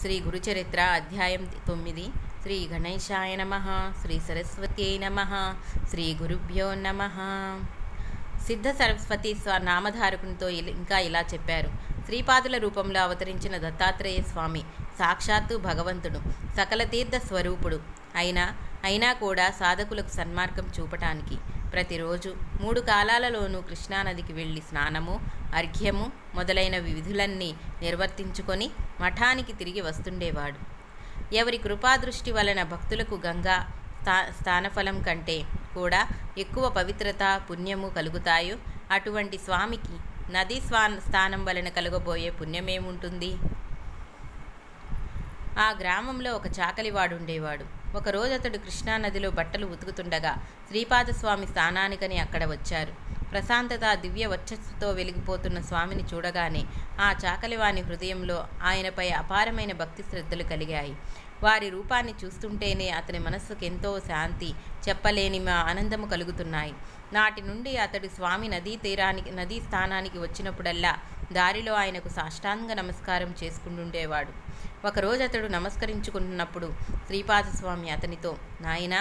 శ్రీ గురుచరిత్ర అధ్యాయం 9. శ్రీ గణేశాయ నమః. శ్రీ సరస్వత్యై నమః. శ్రీ గురుభ్యో నమః. సిద్ధ సరస్వతి నామధారకునితో ఇంకా ఇలా చెప్పారు. శ్రీపాదుల రూపంలో అవతరించిన దత్తాత్రేయ స్వామి సాక్షాత్తు భగవంతుడు, సకల తీర్థ స్వరూపుడు అయినా కూడా సాధకులకు సన్మార్గం చూపటానికి ప్రతిరోజు 3 కాలాలలోనూ కృష్ణానదికి వెళ్ళి స్నానము, అర్ఘ్యము మొదలైన విధులన్నీ నిర్వర్తించుకొని మఠానికి తిరిగి వస్తుండేవాడు. ఎవరి కృపాదృష్టి వలన భక్తులకు గంగా స్థానఫలం కంటే కూడా ఎక్కువ పవిత్రత, పుణ్యము కలుగుతాయో అటువంటి స్వామికి నదీ స్థానం వలన కలగబోయే పుణ్యమేముంటుంది? ఆ గ్రామంలో ఒక చాకలివాడుండేవాడు. ఒకరోజు అతడు కృష్ణానదిలో బట్టలు ఉతుకుతుండగా శ్రీపాదస్వామి స్థానానికని అక్కడ వచ్చారు. ప్రశాంతత, దివ్య వర్చస్సుతో వెలిగిపోతున్న స్వామిని చూడగానే ఆ చాకలివాని హృదయంలో ఆయనపై అపారమైన భక్తి శ్రద్ధలు కలిగాయి. వారి రూపాన్ని చూస్తుంటేనే అతని మనస్సుకు ఎంతో శాంతి, చెప్పలేని ఆనందము కలుగుతున్నాయి. నాటి నుండి అతడు స్వామి నదీ స్థానానికి వచ్చినప్పుడల్లా దారిలో ఆయనకు సాష్టాంగ నమస్కారం చేసుకుంటుండేవాడు. ఒకరోజు అతడు నమస్కరించుకున్నప్పుడు శ్రీపాదస్వామి అతనితో, నాయనా,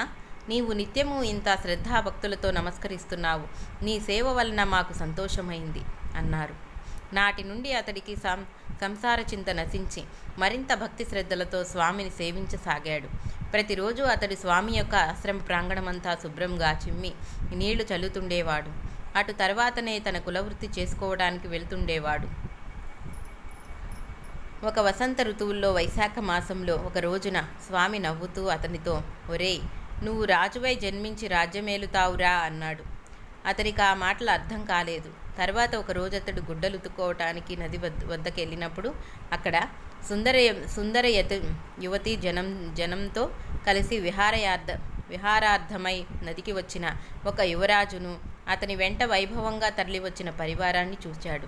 నీవు నిత్యము ఇంత శ్రద్ధాభక్తులతో నమస్కరిస్తున్నావు. నీ సేవ వలన మాకు సంతోషమైంది అన్నారు. నాటి నుండి అతడికి సంసార చింత నశించి మరింత భక్తి శ్రద్ధలతో స్వామిని సేవించసాగాడు. ప్రతిరోజు అతడు స్వామి యొక్క ఆశ్రమ ప్రాంగణమంతా శుభ్రంగా చిమ్మి నీళ్లు చల్లుతుండేవాడు. అటు తర్వాతనే తన కులవృత్తి చేసుకోవడానికి వెళ్తుండేవాడు. ఒక వసంత ఋతువుల్లో వైశాఖ మాసంలో ఒక రోజున స్వామి నవ్వుతూ అతనితో, ఒరేయ్, నువ్వు రాజువై జన్మించి రాజ్యమేలుతావురా అన్నాడు. అతనికి ఆ మాటలు అర్థం కాలేదు. తర్వాత ఒకరోజు అతడు గుడ్డలు ఉతుక్కోవటానికి నది వద్దకు వెళ్ళినప్పుడు అక్కడ సుందర యువతి జనంతో కలిసి విహారార్థమై నదికి వచ్చిన ఒక యువరాజును, అతని వెంట వైభవంగా తరలివచ్చిన పరివారాన్ని చూశాడు.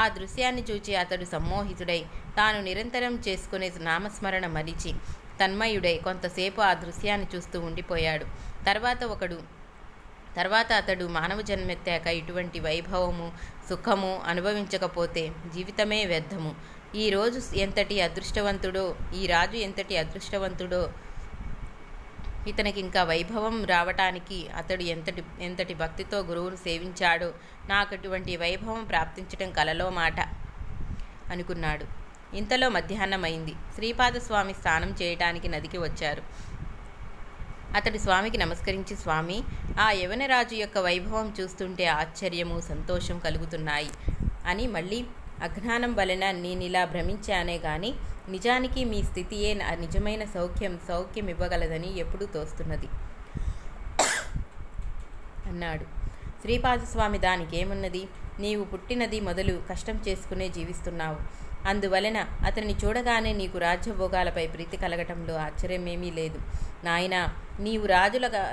ఆ దృశ్యాన్ని చూచి అతడు సమ్మోహితుడై తాను నిరంతరం చేసుకునే నామస్మరణ మరిచి తన్మయుడై కొంతసేపు ఆ దృశ్యాన్ని చూస్తూ ఉండిపోయాడు. తర్వాత అతడు మానవ జన్మెత్తాక ఇటువంటి వైభవము, సుఖము అనుభవించకపోతే జీవితమే వ్యర్థము. ఈ రాజు ఎంతటి అదృష్టవంతుడో, ఇతనికి ఇంకా వైభవం రావటానికి అతడు ఎంతటి భక్తితో గురువును సేవించాడో, నాకు అటువంటి వైభవం ప్రాప్తించడం కలలో మాట అనుకున్నాడు. ఇంతలో మధ్యాహ్నమైంది. శ్రీపాదస్వామి స్నానం చేయడానికి నదికి వచ్చారు. అతడు స్వామికి నమస్కరించి, స్వామి, ఆ యవనరాజు యొక్క వైభవం చూస్తుంటే ఆశ్చర్యము, సంతోషం కలుగుతున్నాయి అని మళ్ళీ అజ్ఞానం వలన నేనిలా భ్రమించానే గాని నిజానికి మీ స్థితియే నిజమైన సౌఖ్యం ఇవ్వగలదని ఎప్పుడూ తోస్తున్నది అన్నాడు. శ్రీపాదస్వామి, దానికేమున్నది? నీవు పుట్టినది మొదలు కష్టం చేసుకునే జీవిస్తున్నావు. అందువలన అతన్ని చూడగానే నీకు రాజ్యభోగాలపై ప్రీతి కలగటంలో ఆశ్చర్యమేమీ లేదు. నాయనా, నీవు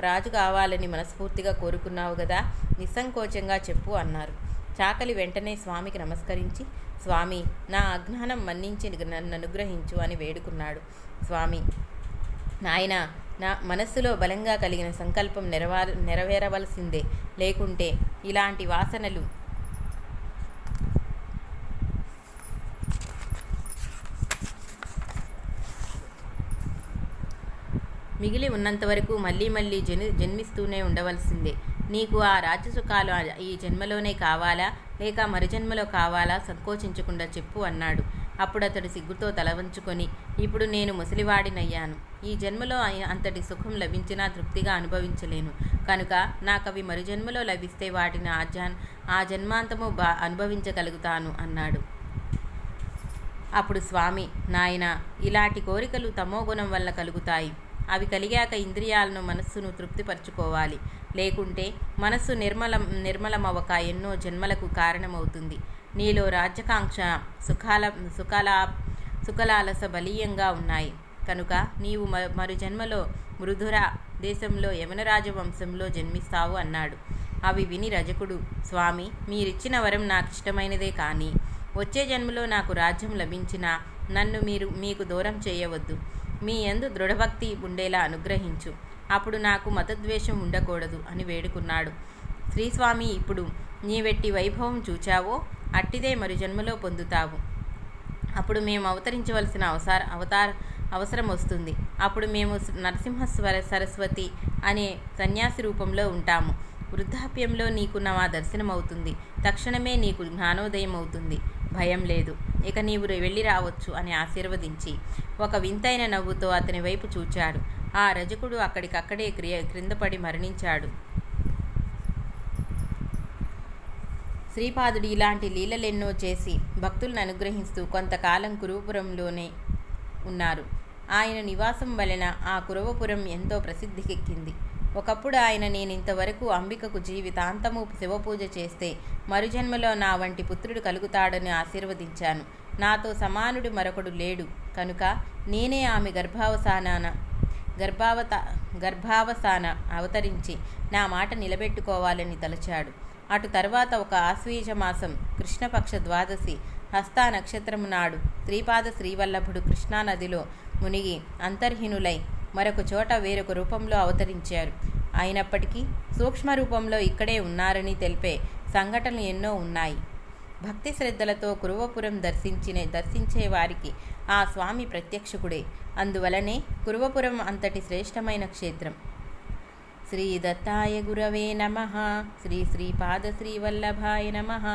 రాజు కావాలని మనస్ఫూర్తిగా కోరుకున్నావు గదా, నిస్సంకోచంగా చెప్పు అన్నారు. చాకలి వెంటనే స్వామికి నమస్కరించి, స్వామి, నా అజ్ఞానం మన్నించి నన్ను అనుగ్రహించు అని వేడుకున్నాడు. స్వామి, నాయనా, నా మనస్సులో బలంగా కలిగిన సంకల్పం నెరవేరవలసిందే, లేకుంటే ఇలాంటి వాసనలు మిగిలి ఉన్నంతవరకు మళ్ళీ జన్మిస్తూనే ఉండవలసిందే. నీకు ఆ రాజ్యసుఖాలు ఈ జన్మలోనే కావాలా, లేక మరుజన్మలో కావాలా? సంకోచించకుండా చెప్పు అన్నాడు. అప్పుడు అతడు సిగ్గుతో తలవంచుకొని, ఇప్పుడు నేను ముసలివాడినయ్యాను. ఈ జన్మలో అంతటి సుఖం లభించినా తృప్తిగా అనుభవించలేను. కనుక నాకవి మరుజన్మలో లభిస్తే వాటిని ఆ జన్మాంతము అనుభవించగలుగుతాను అన్నాడు. అప్పుడు స్వామి, నాయనా, ఇలాంటి కోరికలు తమోగుణం వల్ల కలుగుతాయి. అవి కలిగాక ఇంద్రియాలను, మనస్సును తృప్తిపరచుకోవాలి. లేకుంటే మనస్సు నిర్మలమవక ఎన్నో జన్మలకు కారణమవుతుంది. నీలో రాజ్యకాంక్ష, సుఖలాలస బలీయంగా ఉన్నాయి. కనుక నీవు మరు జన్మలో మృధుర దేశంలో యవనరాజ వంశంలో జన్మిస్తావు అన్నాడు. అవి విని రజకుడు, స్వామి, మీరిచ్చిన వరం నాకు ఇష్టమైనదే, కానీ వచ్చే జన్మలో నాకు రాజ్యం లభించినా నన్ను మీకు దూరం చేయవద్దు. మీ యందు దృఢభక్తి ఉండేలా అనుగ్రహించు. అప్పుడు నాకు మతద్వేషం ఉండకూడదు అని వేడుకున్నాడు. శ్రీస్వామి, ఇప్పుడు నీవెట్టి వైభవం చూచావో అట్టిదే మరు జన్మలో పొందుతావు. అప్పుడు మేము అవతరించవలసిన అవసరం వస్తుంది. అప్పుడు మేము నరసింహస్వర సరస్వతి అనే సన్యాసి రూపంలో ఉంటాము. వృద్ధాప్యంలో నీకు నా దర్శనం అవుతుంది. తక్షణమే నీకు జ్ఞానోదయం అవుతుంది. భయం లేదు. ఇక నీవు వెళ్ళి రావచ్చు అని ఆశీర్వదించి ఒక వింతైన నవ్వుతో అతని వైపు చూచాడు. ఆ రజకుడు అక్కడికక్కడే క్రిందపడి మరణించాడు. శ్రీపాదుడు ఇలాంటి లీలలెన్నో చేసి భక్తులను అనుగ్రహిస్తూ కొంతకాలం కురువపురంలోనే ఉన్నారు. ఆయన నివాసం వలన ఆ కురవపురం ఎంతో ప్రసిద్ధికెక్కింది. ఒకప్పుడు ఆయన నేనింతవరకు అంబికకు జీవితాంతము శివపూజ చేస్తే మరుజన్మలో నా వంటి పుత్రుడు కలుగుతాడని ఆశీర్వదించాను. నాతో సమానుడు మరొకడు లేడు కనుక నేనే ఆమె గర్భావసాన అవతరించి నా మాట నిలబెట్టుకోవాలని తలచాడు. అటు తర్వాత ఒక ఆశ్వీజ మాసం కృష్ణపక్ష ద్వాదశి హస్తా నక్షత్రము నాడు శ్రీపాద శ్రీవల్లభుడు కృష్ణానదిలో మునిగి అంతర్హీనులై మరొక చోట వేరొక రూపంలో అవతరించారు. అయినప్పటికీ సూక్ష్మ రూపంలో ఇక్కడే ఉన్నారని తెలిపే సంఘటనలు ఎన్నో ఉన్నాయి. భక్తి శ్రద్ధలతో కురువపురం దర్శించే వారికి ఆ స్వామి ప్రత్యక్షకుడే. అందువలనే కురువపురం అంతటి శ్రేష్టమైన క్షేత్రం. శ్రీ దత్తాయ గురవే నమః. శ్రీ శ్రీపాద శ్రీవల్లభాయ నమః.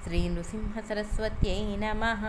శ్రీ నృసింహ సరస్వత్యై నమః.